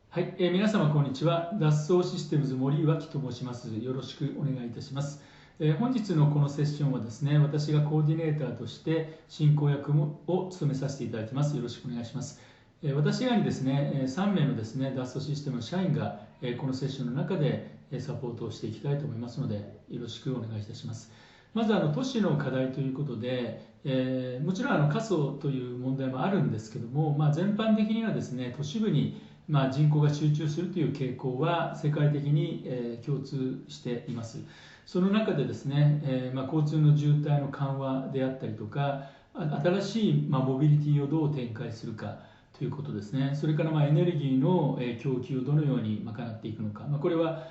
はい、皆様こんにちは。ダッソーシステムズ森脇と申します。よろしくお願いいたします。本日のこのセッションはですね、私がコーディネーターとして進行役を務めさせていただきます。よろしくお願いします。私以外にですね、3名のですね、ダッソーシステムの社員がこのセッションの中でサポートをしていきたいと思いますので、よろしくお願いいたします。まず都市の課題ということで、もちろん過疎という問題もあるんですけども、全般的にはですね、都市部に人口が集中するという傾向は世界的に共通しています。その中でですね、交通の渋滞の緩和であったりとか、新しいモビリティをどう展開するかということですね。それからエネルギーの供給をどのように賄っていくのか、これは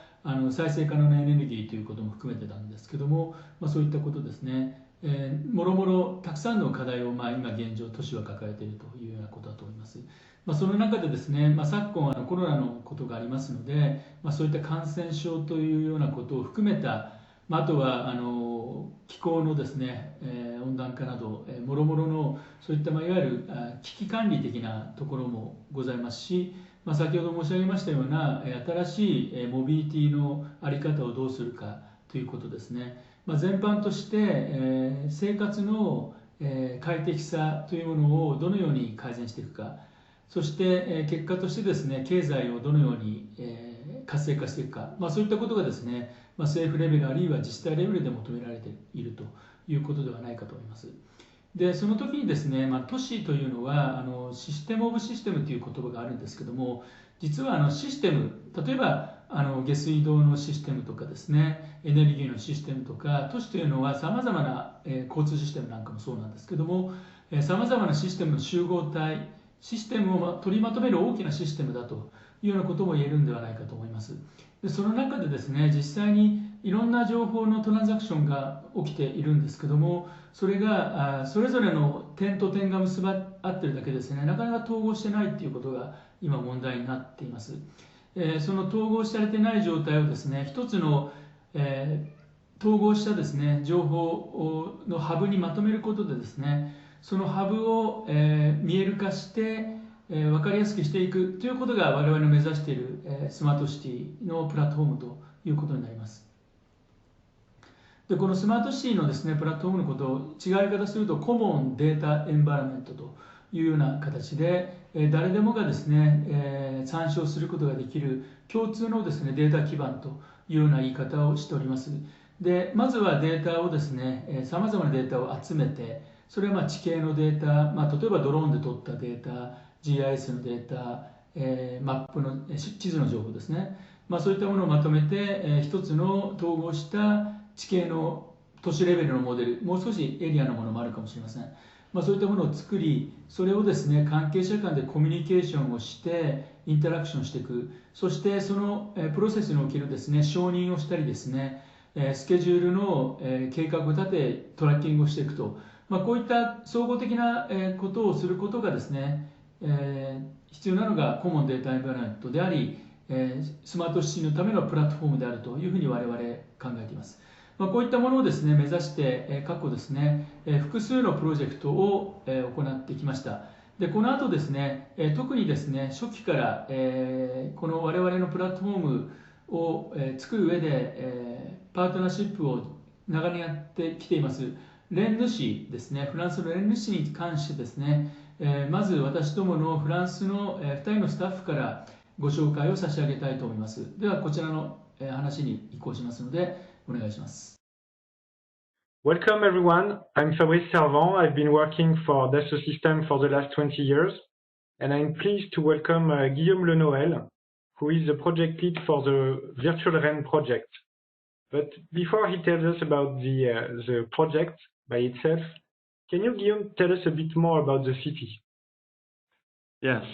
再生可能なエネルギーということも含めてなんですけども、そういったことですね。もろもろたくさんの課題を今現状都市は抱えているというようなことだと思います。その中でですね、昨今コロナのことがありますので、そういった感染症というようなことを含めた、あとは気候のですね、温暖化などもろもろのそういったいわゆる危機管理的なところもございますし、先ほど申し上げましたような新しいモビリティの在り方をどうするかということですね。全般として生活の快適さというものをどのように改善していくか、そして結果としてですね、経済をどのように活性化していくか、そういったことがですね、政府レベルあるいは自治体レベルで求められているということではないかと思います。でその時にですね、都市というのはシステムオブシステムという言葉があるんですけども、実はシステム、例えば下水道のシステムとかですね、エネルギーのシステムとか、都市というのはさまざまな交通システムなんかもそうなんですけども、さまざまなシステムの集合体、システムを取りまとめる大きなシステムだというようなことも言えるんではないかと思います。でその中でですね、実際にいろんな情報のトランザクションが起きているんですけども、それがそれぞれの点と点が結ばっているだけですね、なかなか統合してないということが今問題になっています。その統合されてない状態をですね、一つの、統合したですね情報のハブにまとめることでですね、そのハブを、見える化して、分かりやすくしていくということが我々の目指している、スマートシティのプラットフォームということになります。でこのスマートシティのですねプラットフォームのことを違い方するとコモンデータエンバラメントというような形で、誰でもがですね、参照することができる共通のですねデータ基盤というような言い方をしております。でまずはデータをですね、さまざまなデータを集めて、それは地形のデータ、例えばドローンで撮ったデータ、 GIS のデータ、マップの地図の情報ですね、そういったものをまとめて、一つの統合した地形の都市レベルのモデル、もう少しエリアのものもあるかもしれません、そういったものを作り、それをですね関係者間でコミュニケーションをしてインタラクションしていく、そしてそのプロセスにおけるですね承認をしたりですね、スケジュールの計画を立てトラッキングをしていくと、こういった総合的なことをすることがですね、必要なのがコモンデータエンバラメントであり、スマートシティのためのプラットフォームであるというふうに我々考えています。こういったものをですね目指して過去ですね複数のプロジェクトを行ってきました。でこの後ですね特にですね初期からこの我々のプラットフォームを作る上でパートナーシップを長年やってきていますレンヌ市ですね、フランスのレンヌ市に関してですね、まず私どものフランスの2人のスタッフからご紹介を差し上げたいと思います。ではこちらの話に移行しますのでお願いします。Welcome everyone, I'm Fabrice Servant. I've been working for Dassault System for the last 20 years, and I'm pleased to welcome Guillaume Lenoël, who is the project lead for the Virtual REN project. But before he tells us about the project by itself, can you, Guillaume, tell us a bit more about the city? Yes.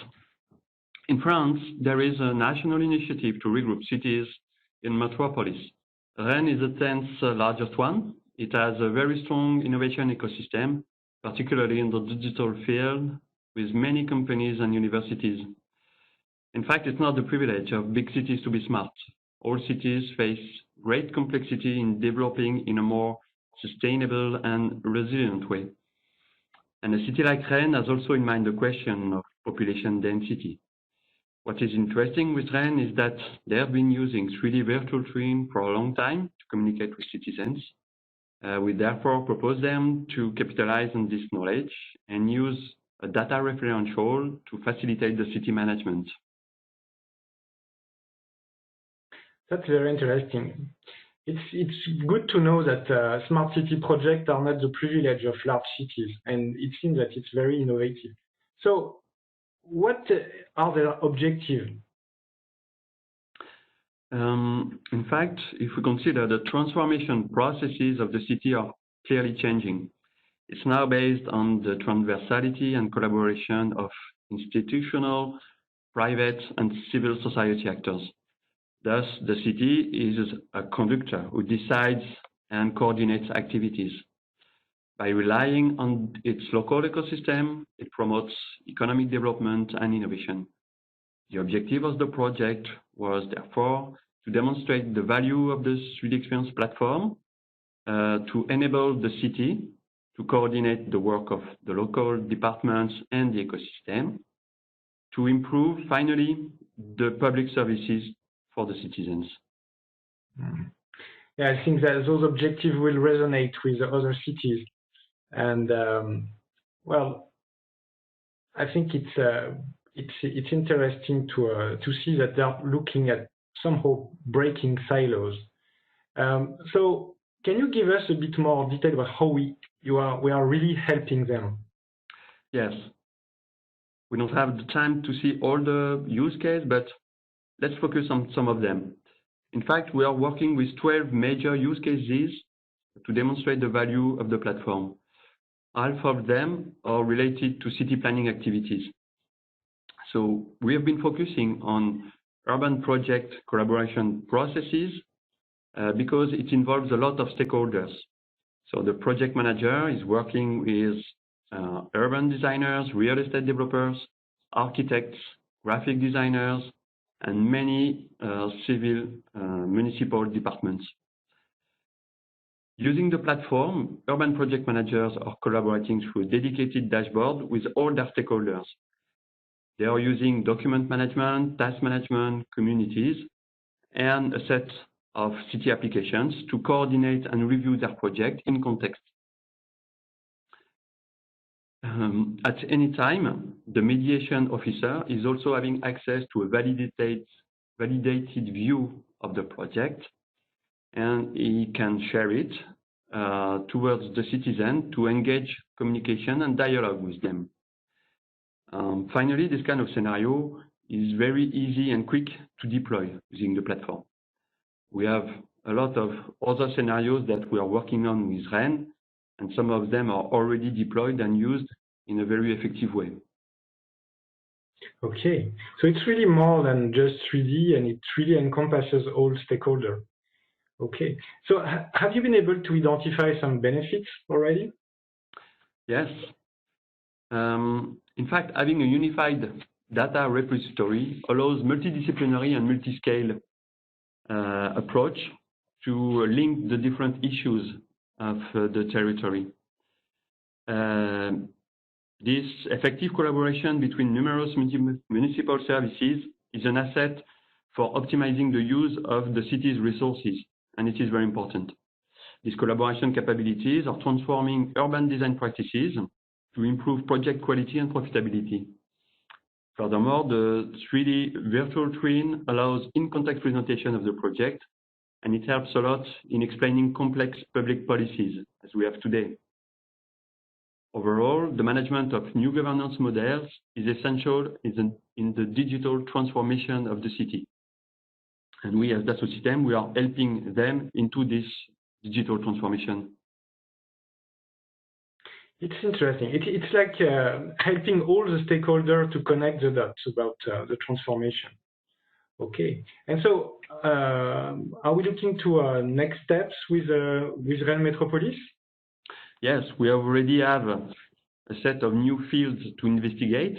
In France, there is a national initiative to regroup cities in metropolis. Rennes is the 10th largest one. It has a very strong innovation ecosystem, particularly in the digital field, with many companies and universities. In fact, it's not the privilege of big cities to be smart. All cities face great complexity in developing in a more sustainable and resilient way. And a city like Rennes has also in mind the question of population density. What is interesting with REN is that they have been using 3D virtual twin for a long time to communicate with citizens. We therefore propose them to capitalize on this knowledge and use a data referential to facilitate the city management. That's very interesting. It's good to know that smart city projects are not the privilege of large cities, and it seems that it's very innovative. So, what are their objectives? In fact, if we consider the transformation processes of the city are clearly changing. It's now based on the transversality and collaboration of institutional, private, and civil society actors. Thus, the city is a conductor who decides and coordinates activities. By relying on its local ecosystem, it promotes economic development and innovation. The objective of the project was therefore to demonstrate the value of the 3D Experience platform, to enable the city to coordinate the work of the local departments and the ecosystem, to improve, finally, the public services for the citizens. Yeah, I think that those objectives will resonate with the other cities. And, well, I think it's interesting to see that they're looking at somehow breaking silos. So can you give us a bit more detail about how we are really helping them? Yes. We don't have the time to see all the use cases, but let's focus on some of them. In fact, we are working with 12 major use cases to demonstrate the value of the platform. Half of them are related to city planning activities. So we have been focusing on urban project collaboration processes because it involves a lot of stakeholders. So the project manager is working with urban designers, real estate developers, architects, graphic designers, and many civil municipal departments. Using the platform, urban project managers are collaborating through a dedicated dashboard with all their stakeholders. They are using document management, task management, communities, and a set of city applications to coordinate and review their project in context. At any time, the mediation officer is also having access to a validated view of the project, and he can share it towards the citizen to engage communication and dialogue with them. Finally, this kind of scenario is very easy and quick to deploy using the platform. We have a lot of other scenarios that we are working on with REN, and some of them are already deployed and used in a very effective way. Okay, so it's really more than just 3D, and it really encompasses all stakeholders. Okay, so have you been able to identify some benefits already? Yes. In fact, having a unified data repository allows multidisciplinary and multi-scale approach to link the different issues of the territory. This effective collaboration between numerous municipal services is an asset for optimizing the use of the city's resources, and it is very important. These collaboration capabilities are transforming urban design practices to improve project quality and profitability. Furthermore, the 3D virtual twin allows in-context presentation of the project, and it helps a lot in explaining complex public policies, as we have today. Overall, the management of new governance models is essential in the digital transformation of the city. And we, as Dassault System, we are helping them into this digital transformation. It's interesting. It's like helping all the stakeholders to connect the dots about the transformation. Okay. And so, are we looking to next steps with REN Metropolis? Yes, we already have a set of new fields to investigate.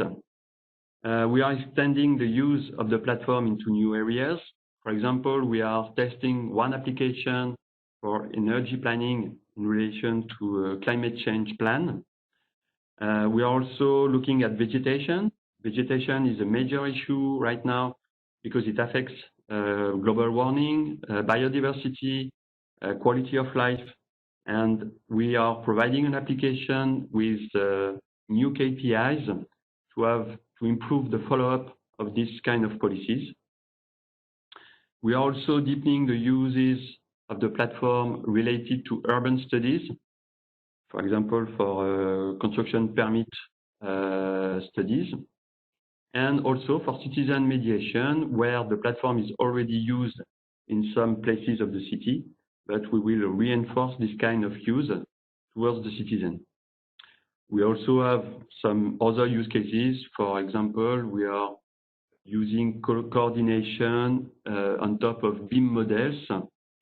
We are extending the use of the platform into new areas. For example, we are testing one application for energy planning in relation to a climate change plan. We are also looking at vegetation, Vegetation is a major issue right now because it affects global warming, biodiversity, quality of life, and we are providing an application with new KPIs to improve the follow-up of this kind of policies. We are also deepening the uses of the platform related to urban studies, for example, for construction permit studies, and also for citizen mediation, where the platform is already used in some places of the city, but we will reinforce this kind of use towards the citizen. We also have some other use cases. For example, we are using coordination on top of BIM models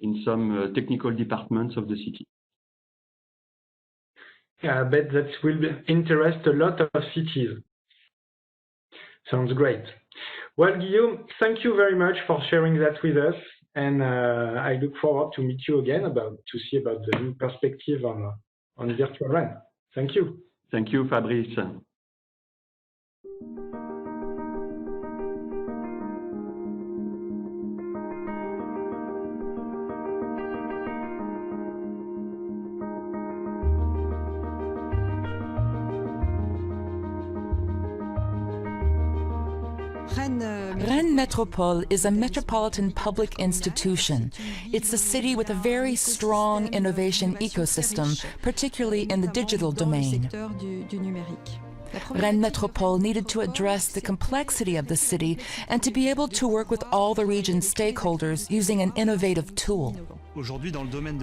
in some technical departments of the city. Yeah, I bet that will interest a lot of cities. Sounds great. Well, Guillaume, thank you very much for sharing that with us. And I look forward to meet you again to see about the new perspective on virtual RAN. Thank you. Thank you, Fabrice. Rennes Métropole is a metropolitan public institution. It's a city with a very strong innovation ecosystem, particularly in the digital domain. Rennes Métropole needed to address the complexity of the city and to be able to work with all the region's stakeholders using an innovative tool.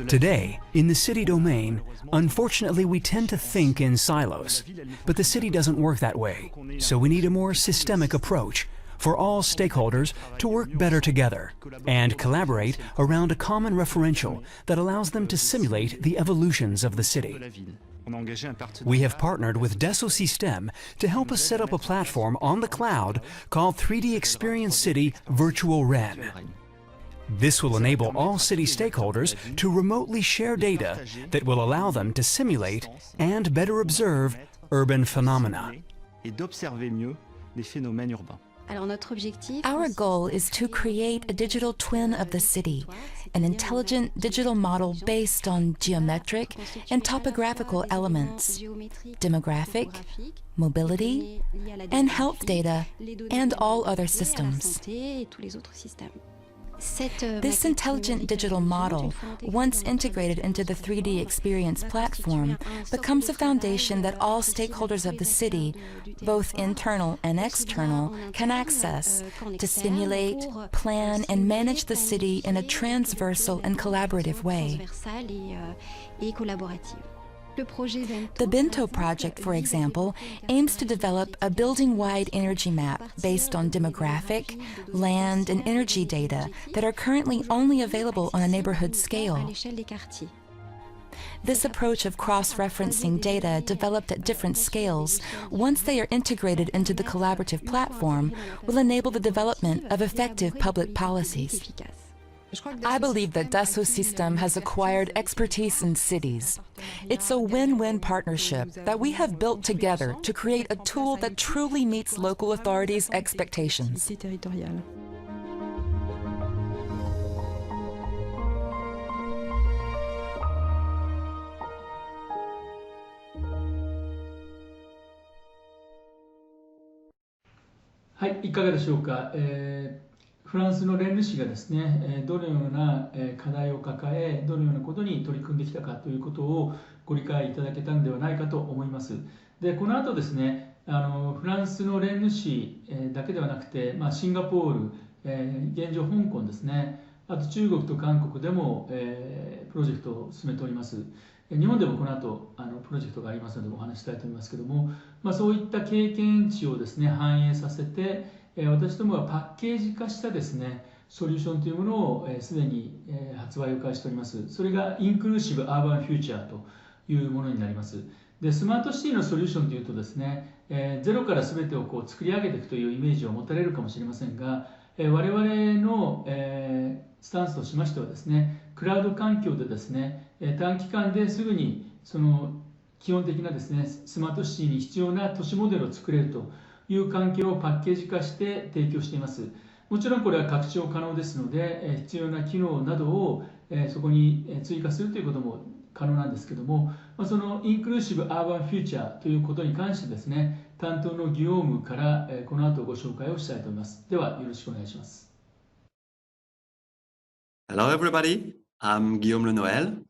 Today, in the city domain, unfortunately we tend to think in silos, but the city doesn't work that way, so we need a more systemic approach for all stakeholders to work better together and collaborate around a common referential that allows them to simulate the evolutions of the city. We have partnered with Dassault Systèmes to help us set up a platform on the cloud called 3D Experience City Virtual Rennes. This will enable all city stakeholders to remotely share data that will allow them to simulate and better observe urban phenomena. Our goal is to create a digital twin of the city, an intelligent digital model based on geometric and topographical elements, demographic, mobility, and health data, and all other systems. This intelligent digital model, once integrated into the 3D Experience platform, becomes a foundation that all stakeholders of the city, both internal and external, can access to simulate, plan, and manage the city in a transversal and collaborative way. The Bento project, for example, aims to develop a building-wide energy map based on demographic, land, and energy data that are currently only available on a neighborhood scale. This approach of cross-referencing data developed at different scales, once they are integrated into the collaborative platform, will enable the development of effective public policies. I believe that Dassault Systèmes has acquired expertise in cities. It's a win-win partnership that we have built together to create a tool that truly meets local authorities' expectations.はい、いかがでしょうか。フランスのレンヌ市がですね、どのような課題を抱え、どのようなことに取り組んできたかということをご理解いただけたのではないかと思います。で、この後ですね、フランスのレンヌ市だけではなくて、シンガポール、現状香港ですね、あと中国と韓国でもプロジェクトを進めております。日本でもこの後プロジェクトがありますのでお話したいと思いますけども、そういった経験値をですね反映させて、私どもはパッケージ化したですねソリューションというものをすでに発売を開始しております。それがインクルーシブアーバンフューチャーというものになります。で、スマートシティのソリューションというとですね、ゼロから全てをこう作り上げていくというイメージを持たれるかもしれませんが、我々のスタンスとしましてはですね、クラウド環境でですね、短期間ですぐにその基本的なですね、スマートシティに必要な都市モデルを作れるという環境をパッケージ化して提供しています。もちろんこれは拡張可能ですので、必要な機能などをそこに追加するということも可能なんですけども、そのインクルーシブアーバンフューチャーということに関してですね、担当のギヨームからこの後ご紹介をしたいと思います。ではよろしくお願いします。Hello everybody, I'm Guillaume Lenoël.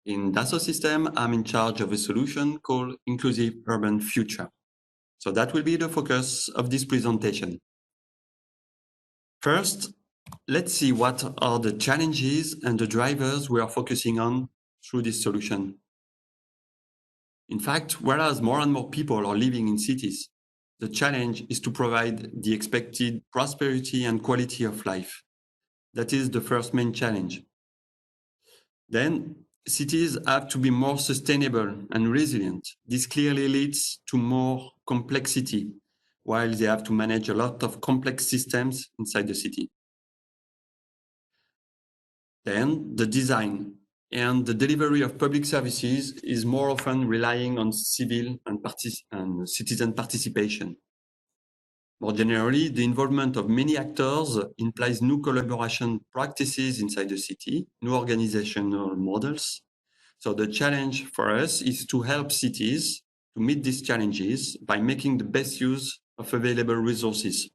In Dassault System, I'm in charge of a solution called Inclusive Urban Future. So that will be the focus of this presentation. First, let's see what are the challenges and the drivers we are focusing on through this solution. In fact, whereas more and more people are living in cities, the challenge is to provide the expected prosperity and quality of life. That is the first main challenge. Then, cities have to be more sustainable and resilient. This clearly leads to more complexity, while they have to manage a lot of complex systems inside the city. Then, the design and the delivery of public services is more often relying on civil and citizen participation. More generally, the involvement of many actors implies new collaboration practices inside the city, new organizational models. So the challenge for us is to help cities to meet these challenges by making the best use of available resources.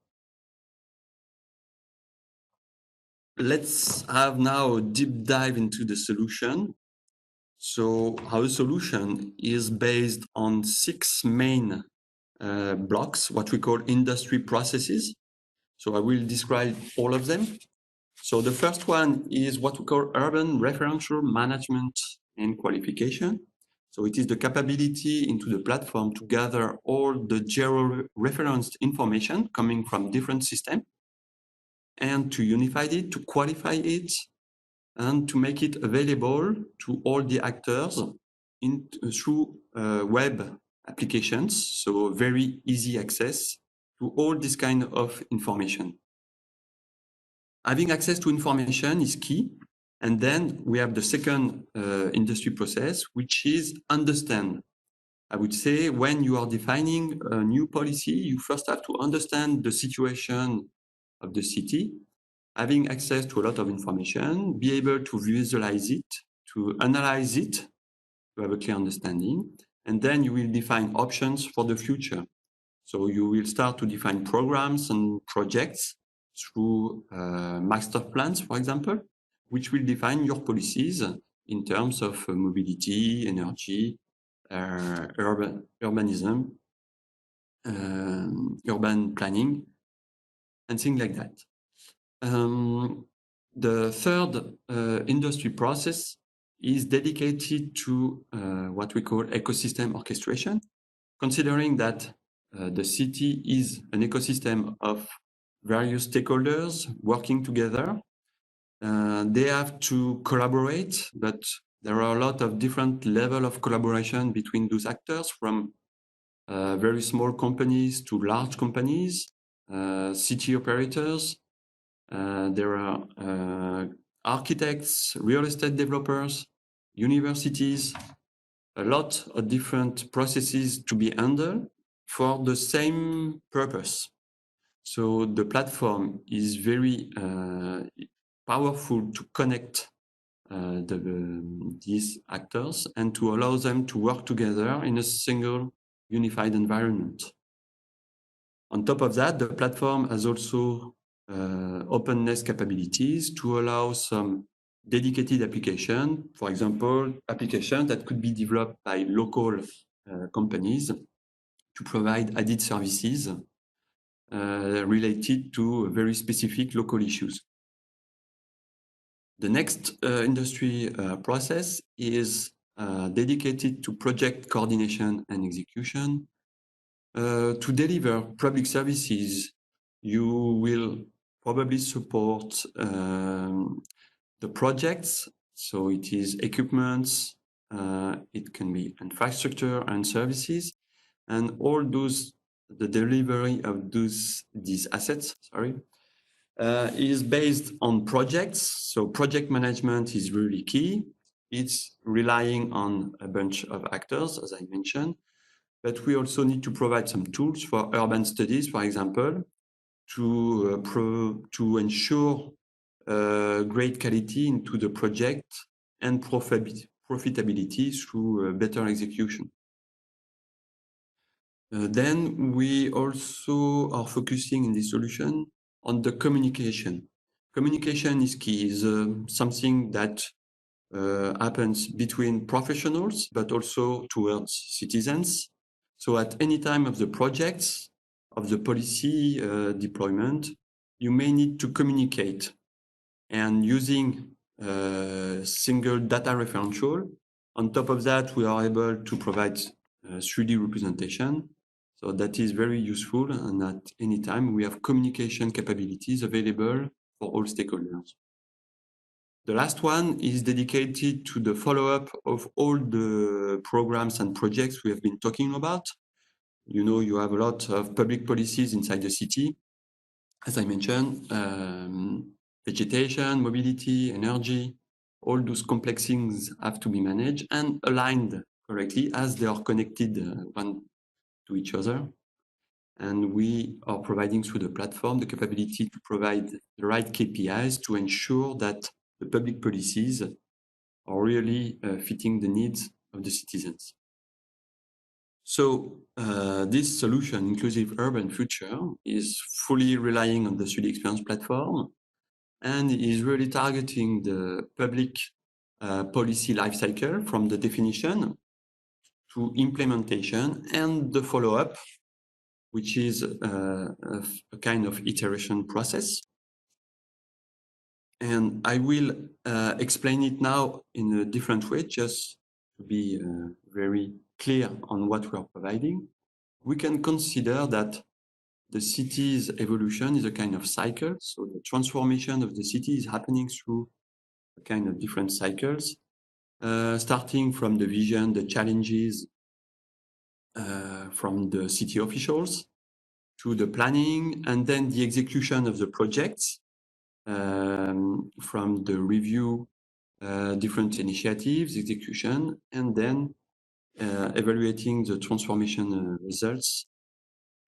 Let's have now a deep dive into the solution. So our solution is based on 6 main blocks, what we call industry processes. So I will describe all of them. So the first one is what we call urban referential management and qualification. So it is the capability into the platform to gather all the geo-referenced information coming from different systems and to unify it, to qualify it, and to make it available to all the actors through web applications, so very easy access to all this kind of information. Having access to information is key. And then we have the second industry process, which is understand. I would say when you are defining a new policy, you first have to understand the situation of the city, having access to a lot of information, be able to visualize it, to analyze it, to have a clear understanding, and then you will define options for the future. So you will start to define programs and projects through master plans, for example, which will define your policies in terms of mobility, energy, urbanism, urban planning, and things like that. The third industry process is dedicated to what we call ecosystem orchestration, considering that the city is an ecosystem of various stakeholders working together. They have to collaborate, but there are a lot of different levels of collaboration between those actors, from very small companies to large companies, city operators. There are architects, real estate developers, universities, a lot of different processes to be handled for the same purpose. So the platform is very powerful to connect these actors and to allow them to work together in a single unified environment. On top of that, the platform has also openness capabilities to allow some dedicated application, for example, applications that could be developed by local companies to provide added services related to very specific local issues. The next industry process is dedicated to project coordination and execution. To deliver public services, you will probably support the projects. So it is equipments, it can be infrastructure and services, and all those, the delivery of these assets, is based on projects. So project management is really key. It's relying on a bunch of actors, as I mentioned. but we also need to provide some tools for urban studies, for example, to ensure great quality into the project and profitability through better execution. Then we also are focusing in this solution on the communication. Communication is key, is something that happens between professionals, but also towards citizens. So at any time of the projects, of the policy deployment, you may need to communicate. And using single data referential, on top of that, we are able to provide 3D representation. So that is very useful, and at any time we have communication capabilities available for all stakeholders. The last one is dedicated to the follow-up of all the programs and projects we have been talking about. You know, you have a lot of public policies inside the city. As I mentioned, vegetation, mobility, energy, all those complex things have to be managed and aligned correctly as they are connected one to each other. And we are providing through the platform the capability to provide the right KPIs to ensure that the public policies are really fitting the needs of the citizens. So this solution, Inclusive Urban Future, is fully relying on the 3D Experience platform and is really targeting the public policy lifecycle from the definition to implementation and the follow-up, which is a kind of iteration process. And I will explain it now in a different way, just to be very clear on what we are providing. We can consider that the city's evolution is a kind of cycle. So the transformation of the city is happening through a kind of different cycles, starting from the vision, the challenges from the city officials to the planning, and then the execution of the projects, from the review, different initiatives, execution, and then evaluating the transformation results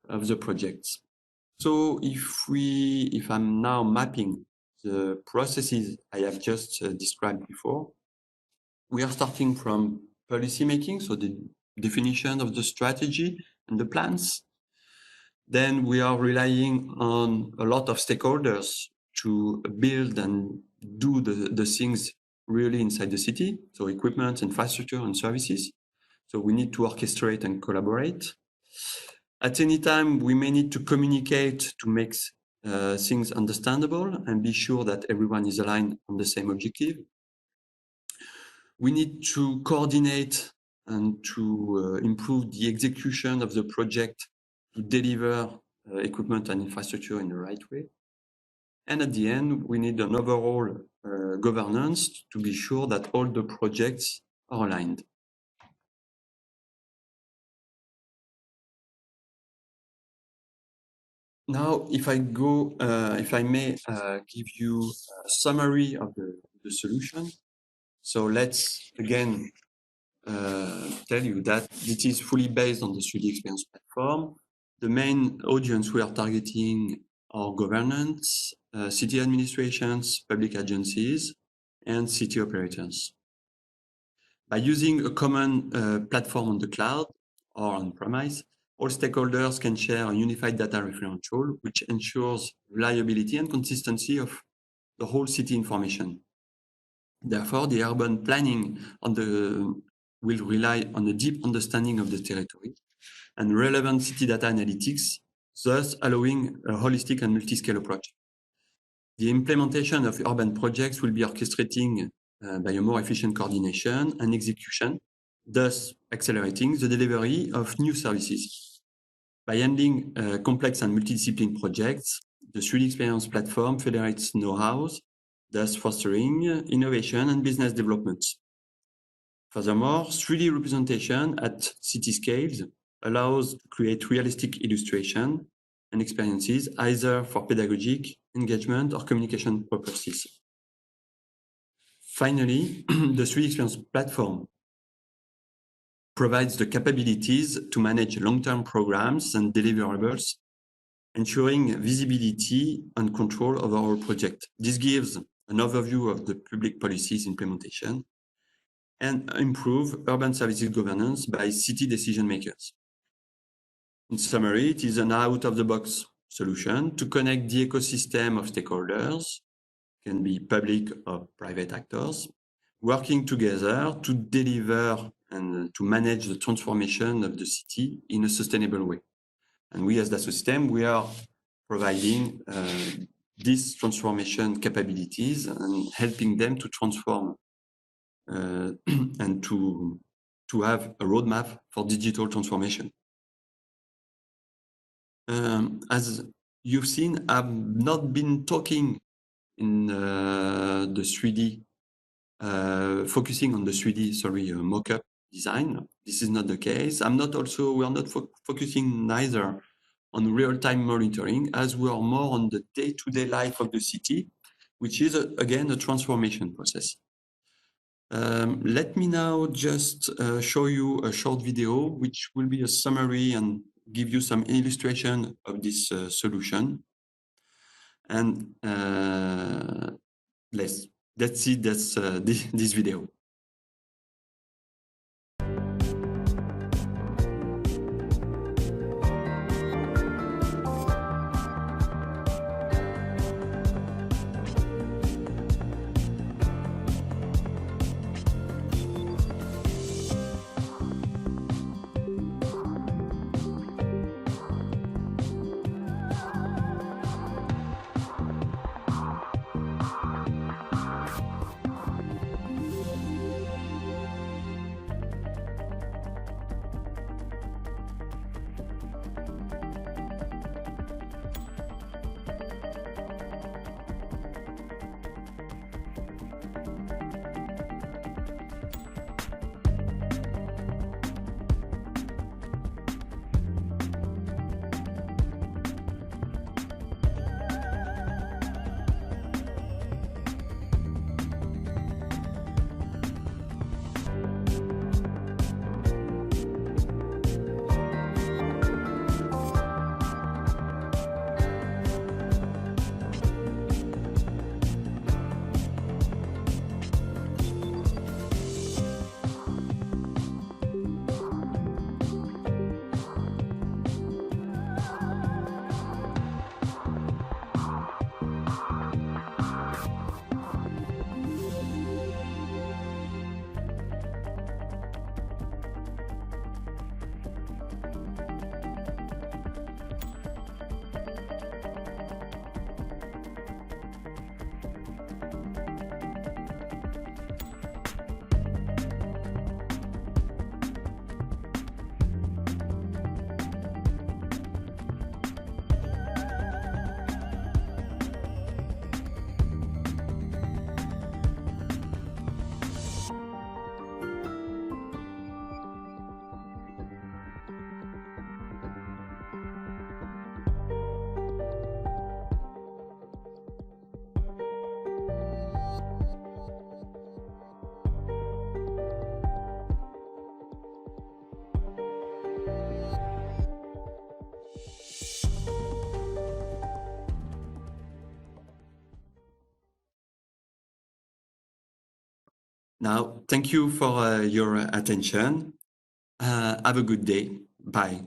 of the projects. So if I'm now mapping the processes I have just described before, we are starting from policy making, so the definition of the strategy and the plans. Then we are relying on a lot of stakeholders to build and do the things really inside the city. So equipment, infrastructure, and services. So we need to orchestrate and collaborate. At any time, we may need to communicate to make things understandable and be sure that everyone is aligned on the same objective. We need to coordinate and to improve the execution of the project to deliver equipment and infrastructure in the right way. And at the end, we need an overall governance to be sure that all the projects are aligned. Now, if I may give you a summary of the solution. So let's again tell you that it is fully based on the 3D Experience platform. The main audience we are targeting are governments, city administrations, public agencies, and city operators. By using a common platform on the cloud or on-premise, all stakeholders can share a unified data referential, which ensures reliability and consistency of the whole city information. Therefore, the urban planning will rely on a deep understanding of the territory and relevant city data analytics, thus allowing a holistic and multi-scale approach. The implementation of urban projects will be orchestrating by a more efficient coordination and execution, thus accelerating the delivery of new services. By handling complex and multidisciplinary projects, the 3D Experience platform federates know-how, thus fostering innovation and business development. Furthermore, 3D representation at city scales allows to create realistic illustration and experiences either for pedagogic, engagement, or communication purposes. Finally, the 3D Experience platform provides the capabilities to manage long-term programs and deliverables, ensuring visibility and control of our project. This gives an overview of the public policies implementation and improve urban services governance by city decision makers. In summary, it is an out-of-the-box solution to connect the ecosystem of stakeholders, can be public or private actors, working together to deliver and to manage the transformation of the city in a sustainable way. And we as Dassault System, we are providing these transformation capabilities and helping them to transform and to have a roadmap for digital transformation. As you've seen, I've not been talking in the 3D, focusing on the 3D, mock-up design. This is not the case. We are not focusing neither on real-time monitoring, as we are more on the day-to-day life of the city, which is, again, a transformation process. Let me now just show you a short video, which will be a summary and give you some illustration of this solution. And let's see this video. Now, thank you for your attention. Have a good day. Bye.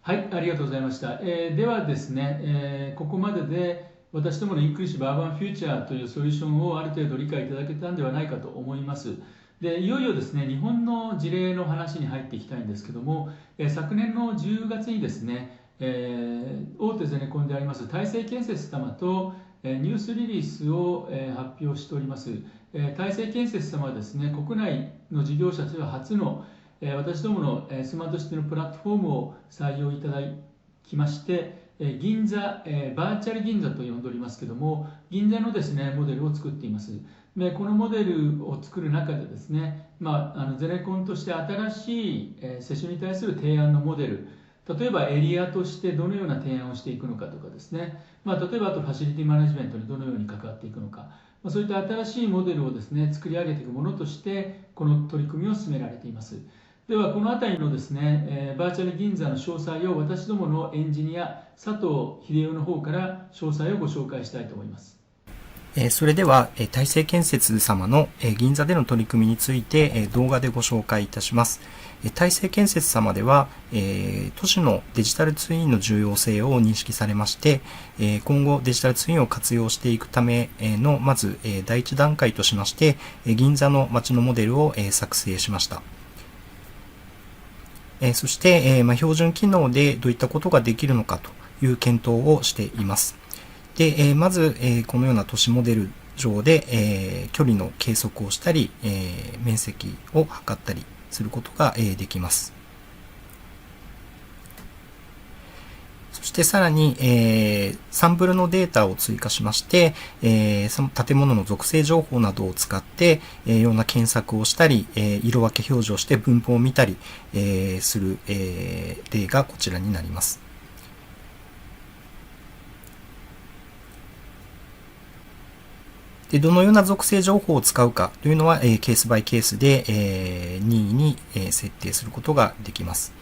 はい、ありがとうございました。ではですね、ここまでで私どものインクルーシブアーバンフューチャーというソリューションをある程度理解いただけたんではないかと思います。で、いよいよですね、日本の事例の話に入っていきたいんですけども、昨年の10月にですね、大手ゼネコンであります大成建設様とニュースリリースを発表しております。大成建設様はですね、国内の事業者としては初の私どものスマートシティのプラットフォームを採用いただきまして、銀座、バーチャル銀座と呼んでおりますけども、銀座のですね、モデルを作っています。で、このモデルを作る中でですね、ゼネコンとして新しいセッションに対する提案のモデル、例えばエリアとしてどのような提案をしていくのかとかですね、例えばあとファシリティマネジメントにどのように関わっていくのか、そういった新しいモデルをですね、作り上げていくものとして、この取り組みを進められています。では、この辺りのですね、バーチャル銀座の詳細を私どものエンジニア、佐藤秀夫の方から詳細をご紹介したいと思います。それでは、大成建設様の銀座での取り組みについて動画でご紹介いたします。大成建設様では、都市のデジタルツインの重要性を認識されまして、今後デジタルツインを活用していくための、まず第一段階としまして、銀座の街のモデルを作成しました。そして、標準機能でどういったことができるのかという検討をしています。で、まず、このような都市モデル上で、距離の計測をしたり、面積を測ったりすることができます。そしてさらに、サンプルのデータを追加しまして、その建物の属性情報などを使って、いろんな検索をしたり、色分け表示をして分布を見たり、する、例がこちらになります。で、どのような属性情報を使うかというのは、ケースバイケースで、任意に、設定することができます。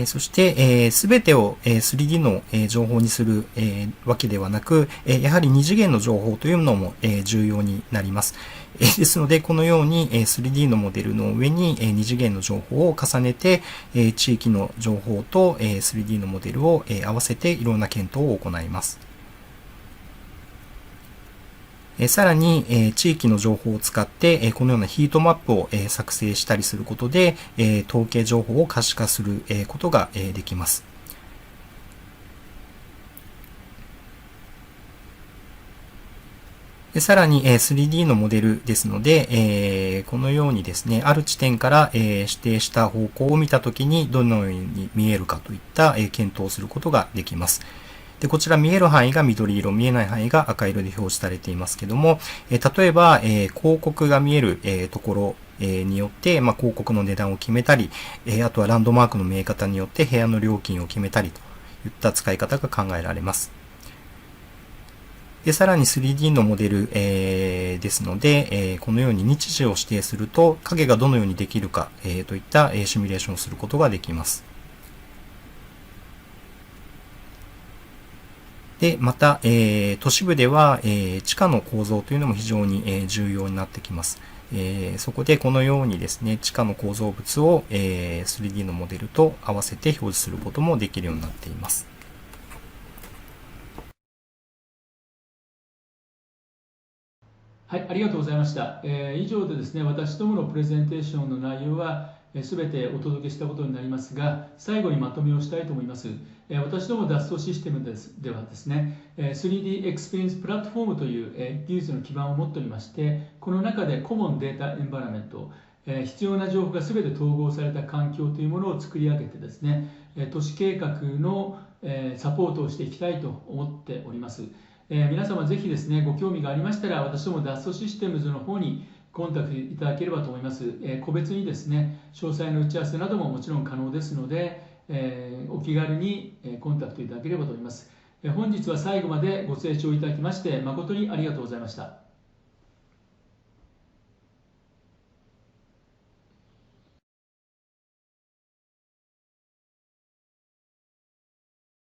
そして、すべてを 3D の情報にするわけではなく、やはり2次元の情報というのも重要になります。ですので、このように 3D のモデルの上に2次元の情報を重ねて、地域の情報と 3D のモデルを合わせていろんな検討を行います。さらに、地域の情報を使って、このようなヒートマップを作成したりすることで、統計情報を可視化することができます。さらに 3D のモデルですので、このようにですね、ある地点から指定した方向を見たときにどのように見えるかといった検討をすることができます。で、こちら見える範囲が緑色、見えない範囲が赤色で表示されていますけども、例えば、広告が見えるところによって、広告の値段を決めたり、あとはランドマークの見え方によって部屋の料金を決めたりといった使い方が考えられます。で、さらに 3D のモデル、ですので、このように日時を指定すると影がどのようにできるか、といったシミュレーションをすることができます。で、また、都市部では、地下の構造というのも非常に、重要になってきます。そこでこのようにですね、地下の構造物を、3D のモデルと合わせて表示することもできるようになっています。はい、ありがとうございました。以上でですね、私どものプレゼンテーションの内容はすべてお届けしたことになりますが、最後にまとめをしたいと思います。私どもDassaultシステムではですね、3D エクスペリエンスプラットフォームという技術の基盤を持っておりまして、この中でコモンデータエンバラメント、必要な情報がすべて統合された環境というものを作り上げてですね、都市計画のサポートをしていきたいと思っております。皆様ぜひですね、ご興味がありましたら、私どもDassaultシステムズの方にコンタクトいただければと思います。個別にですね、詳細の打ち合わせなどももちろん可能ですので、お気軽にコンタクトいただければと思います。本日は最後までご清聴いただきまして誠にありがとうございました。